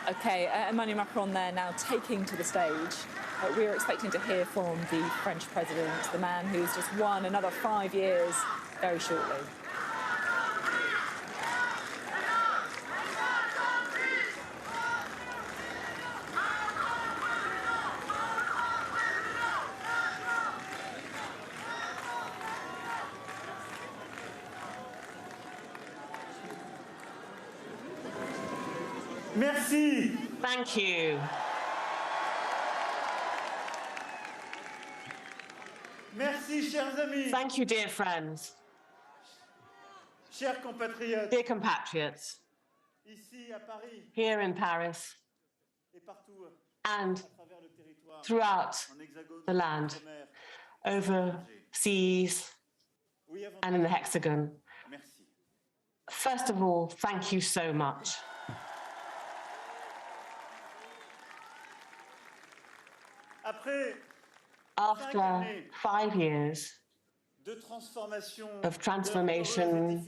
Okay, Emmanuel Macron there now taking to the stage. We are expecting to hear from the French president, the man who's just won another 5 years very shortly. Merci. Thank you. Merci, chers amis. Thank you, dear friends. Chers compatriotes. Dear compatriots. Ici à Paris. Here in Paris. Et partout. And throughout the land, overseas and in the Hexagon. Merci. First of all, thank you so much. After 5 years of transformation,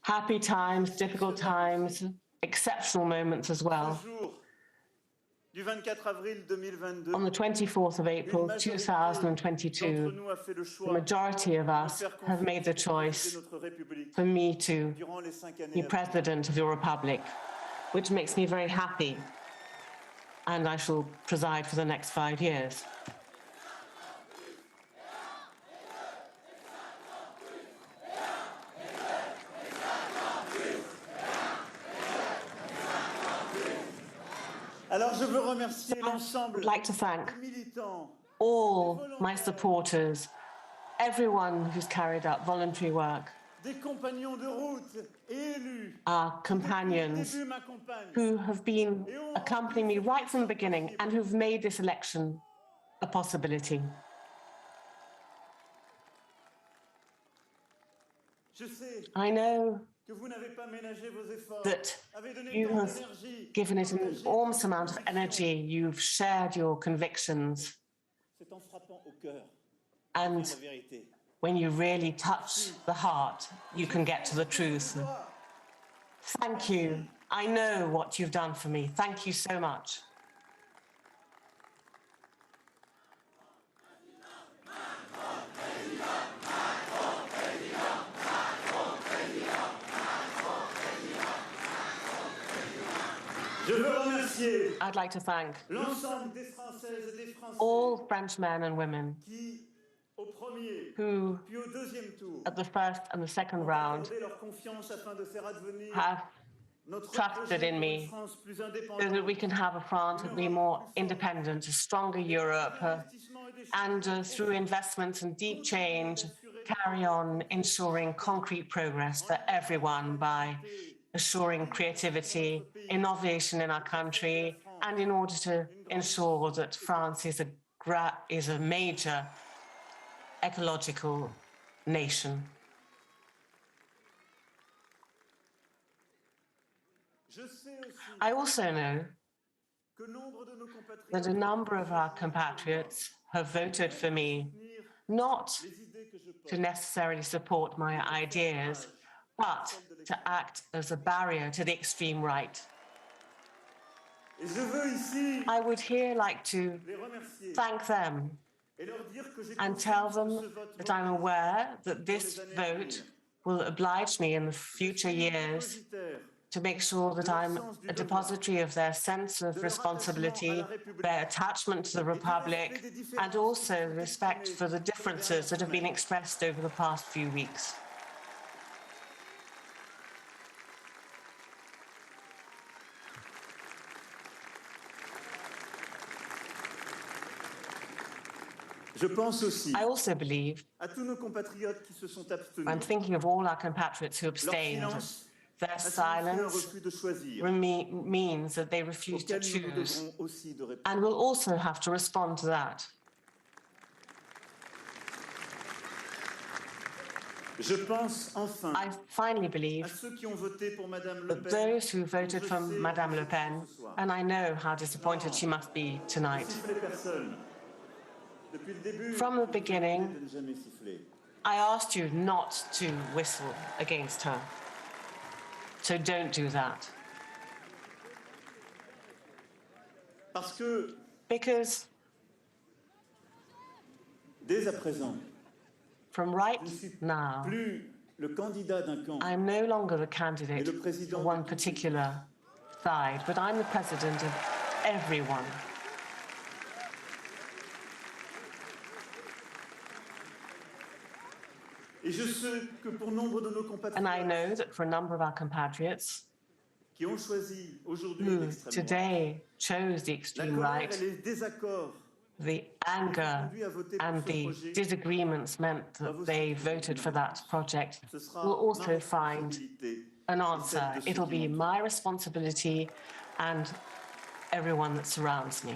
happy times, difficult times, exceptional moments as well, on the 24th of April 2022, the majority of us have made the choice for me to be president of your republic, which makes me very happy, and I shall preside for the next 5 years. I would like to thank all my supporters, everyone who's carried out voluntary work, our companions who have been accompanying me right from the beginning and who've made this election a possibility. I know that you have given it an enormous amount of energy, you've shared your convictions, and when you really touch the heart, you can get to the truth. Thank you. I know what you've done for me. Thank you so much. I'd like to thank all French men and women who, at the first and the second round, have trusted in me so that we can have a France that will be more independent, a stronger Europe, and through investments and deep change, carry on ensuring concrete progress for everyone by assuring creativity, innovation in our country, and in order to ensure that France is a major ecological nation. I also know that a number of our compatriots have voted for me, not to necessarily support my ideas, but to act as a barrier to the extreme right. I would here like to thank them and tell them that I'm aware that this vote will oblige me in the future years to make sure that I'm a depository of their sense of responsibility, their attachment to the Republic, and also respect for the differences that have been expressed over the past few weeks. I also believe, I'm thinking of all our compatriots who abstained, their silence means that they refuse to choose, and we'll also have to respond to that. I finally believe that those who voted for Madame Le Pen, and I know how disappointed she must be tonight. From the beginning, I asked you not to whistle against her. So don't do that. Because dès à présent, from je right ne suis now, plus le candidat d'un camp. I'm no longer the candidate for one particular side, but I'm the president of everyone. Et je sais que pour nombre de nos And I compatriotes know that for a number of our compatriots qui ont choisi aujourd'hui who l'extrême droite, today chose the la extreme colère right, et les désaccords the anger and the disagreements meant that they voted for that project will also find an answer. It'll be my responsibility and everyone that surrounds me.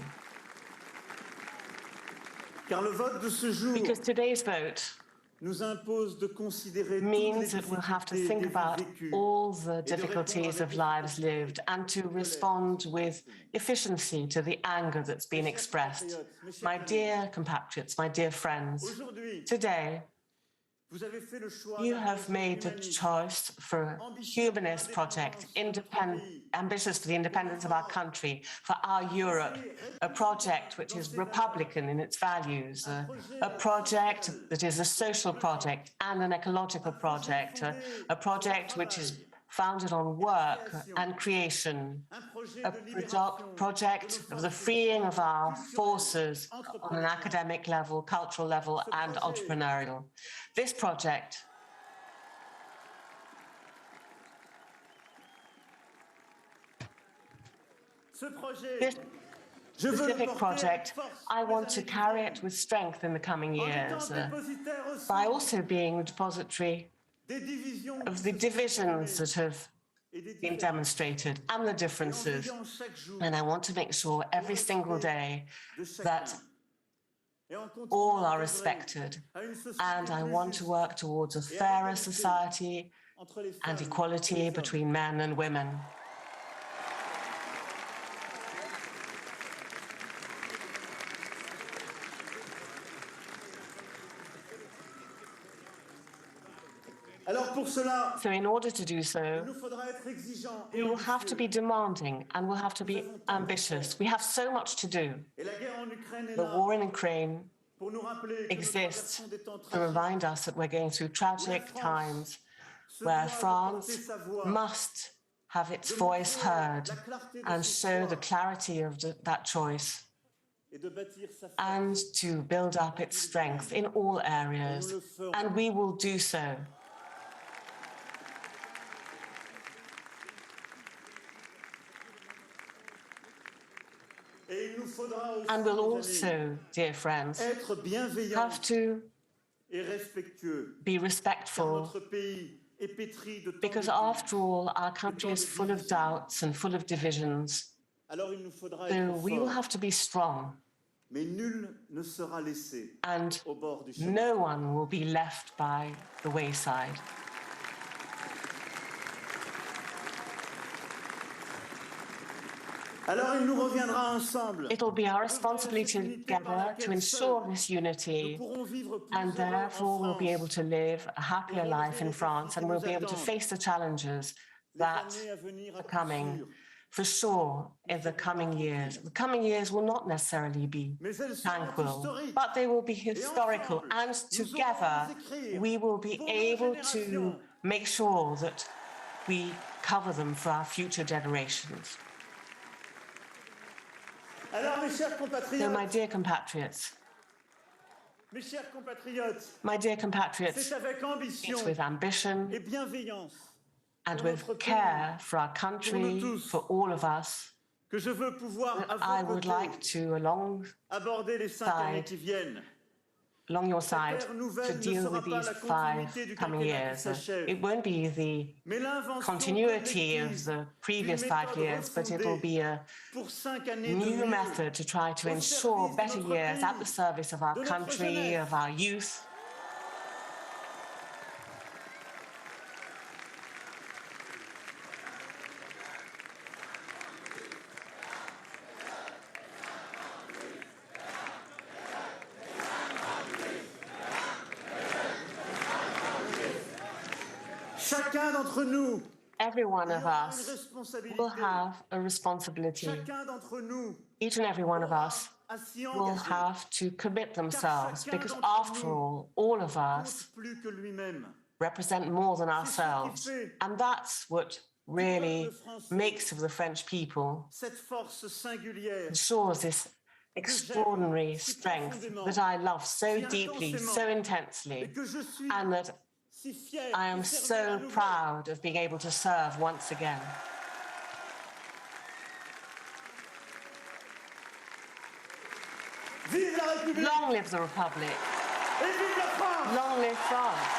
car le vote de ce jour Because today's vote nous impose de considérer means that we'll have to think about all the difficulties of lives lived and to respond with efficiency to the anger that's been expressed. My dear compatriots, my dear friends, today you have made the choice for a humanist project, ambitious for the independence of our country, for our Europe, a project which is Republican in its values, a project that is a social project and an ecological project, a project which is founded on work and creation, a project of the freeing of our forces on an academic level, cultural level, and entrepreneurial. This project this specific project, I want to carry it with strength in the coming years by also being a depository of the divisions that have been demonstrated and the differences. And I want to make sure every single day that all are respected. And I want to work towards a fairer society and equality between men and women. So in order to do so, we will have to be demanding and we'll have to be ambitious. We have so much to do. The war in Ukraine exists to remind us that we're going through tragic times where France must have its voice heard and show the clarity of that choice and to build up its strength in all areas. And we will do so. And we'll also, dear friends, have to be respectful, because after all, our country is full of doubts and full of divisions. So we will have to be strong. And no one will be left by the wayside. It'll be our responsibility together to ensure this unity, and therefore we'll be able to live a happier life in France, and we'll be able to face the challenges that are coming for sure in the coming years. The coming years will not necessarily be tranquil, but they will be historical, and together we will be able to make sure that we cover them for our future generations. So, my dear compatriots, it's with ambition and with care for our country, for all of us, that I would like to, along your side, to deal with these 5 coming years. It won't be the continuity of the previous 5 years, but it'll be a new method to try to ensure better years at the service of our country, of our youth. every one Il y of aura une us responsabilité. will have a responsibility. Chacun d'entre nous Each and every one of aura us à s'y will engager. have to commit themselves, chacun because d'entre after nous all of compte us plus que lui-même. represent more than C'est ce qui ourselves. fait And that's what really makes of the French people, cette force singulière ensures this extraordinary strength that I love so deeply, so et intensely, que je suis and that si fier I de am servir à so nouveau. proud of being able to serve once again. Vive la République Long live the Republic. et vive la France! Long live France.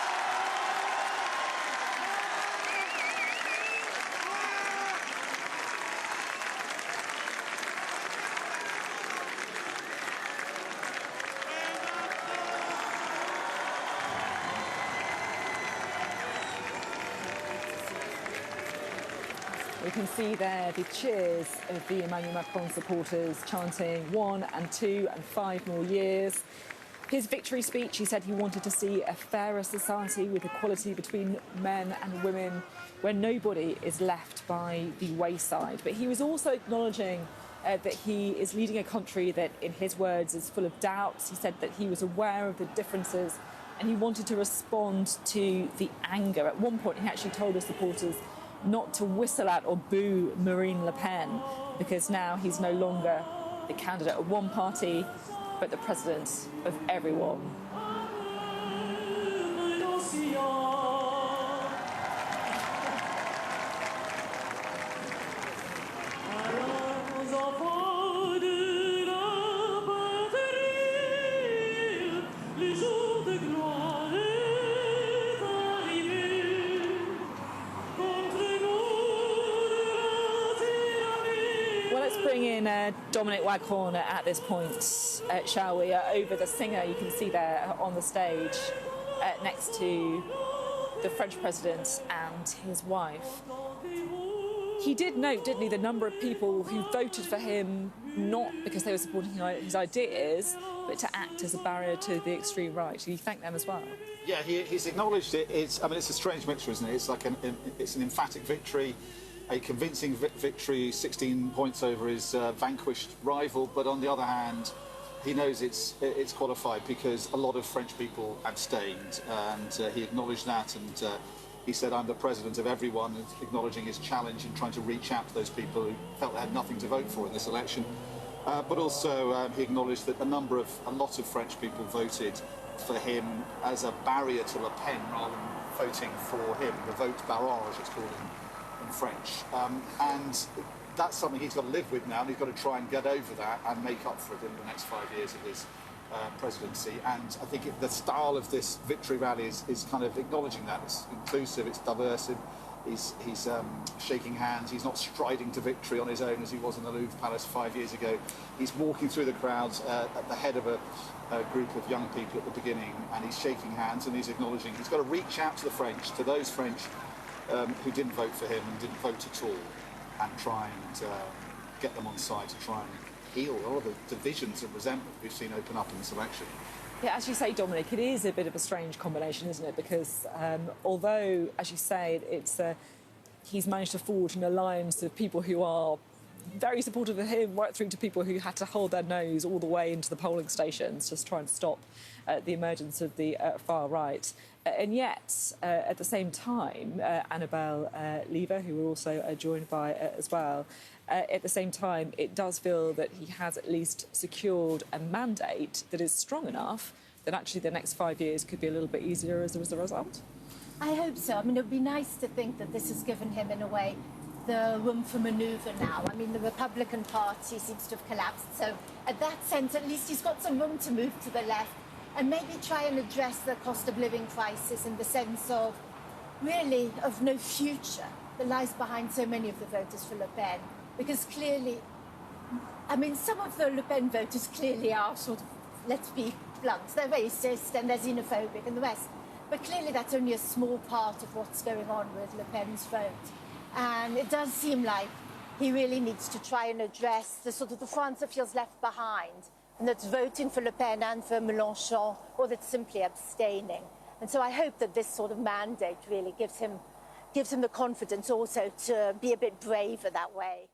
We can see there the cheers of the Emmanuel Macron supporters chanting 1 and 2 and 5 more years. His victory speech, he said he wanted to see a fairer society with equality between men and women, where nobody is left by the wayside. But he was also acknowledging that he is leading a country that, in his words, is full of doubts. He said that he was aware of the differences and he wanted to respond to the anger. At one point, he actually told his supporters not to whistle at or boo Marine Le Pen, because now he's no longer the candidate of one party, but the president of everyone. Bring in Dominic Waghorn at this point, shall we? Over the singer you can see there on the stage next to the French president and his wife. He did note, didn't he, the number of people who voted for him not because they were supporting his ideas, but to act as a barrier to the extreme right. He thanked them as well. Yeah, he's acknowledged it. It's a strange mixture, isn't it? It's like it's an emphatic victory. A convincing victory, 16 points over his vanquished rival, but on the other hand, he knows it's qualified because a lot of French people abstained, and he acknowledged that, and he said, "I'm the president of everyone," acknowledging his challenge and trying to reach out to those people who felt they had nothing to vote for in this election. But also, he acknowledged that a lot of French people voted for him as a barrier to Le Pen rather than voting for him. The vote barrage, it's called in French, and that's something he's got to live with now, and he's got to try and get over that and make up for it in the next 5 years of his presidency. And I think the style of this victory rally is kind of acknowledging that. It's inclusive, it's diverse. He's shaking hands. He's not striding to victory on his own as he was in the Louvre Palace 5 years ago. He's walking through the crowds at the head of a group of young people at the beginning, and he's shaking hands and he's acknowledging he's got to reach out to the French, to those French who didn't vote for him and didn't vote at all, and try and get them on side to try and heal all of the divisions and resentment we've seen open up in this election. Yeah, as you say, Dominic, it is a bit of a strange combination, isn't it? Because although, as you say, he's managed to forge an alliance of people who are very supportive of him, right through to people who had to hold their nose all the way into the polling stations, just trying to stop the emergence of the far right. And yet, at the same time, Annabelle Lever, who we're also joined by as well, at the same time, it does feel that he has at least secured a mandate that is strong enough that actually the next 5 years could be a little bit easier as a result. I hope so. I mean, it would be nice to think that this has given him, in a way, the room for manoeuvre now. I mean, the Republican Party seems to have collapsed. So, at that sense, at least he's got some room to move to the left and maybe try and address the cost of living crisis in the sense of, really, of no future that lies behind so many of the voters for Le Pen. Because clearly, I mean, some of the Le Pen voters clearly are sort of, let's be blunt, they're racist and they're xenophobic and the rest. But clearly that's only a small part of what's going on with Le Pen's vote. And it does seem like he really needs to try and address the sort of the France that feels left behind, and that's voting for Le Pen and for Mélenchon, or that's simply abstaining. And so I hope that this sort of mandate really gives him gives him the confidence also to be a bit braver that way.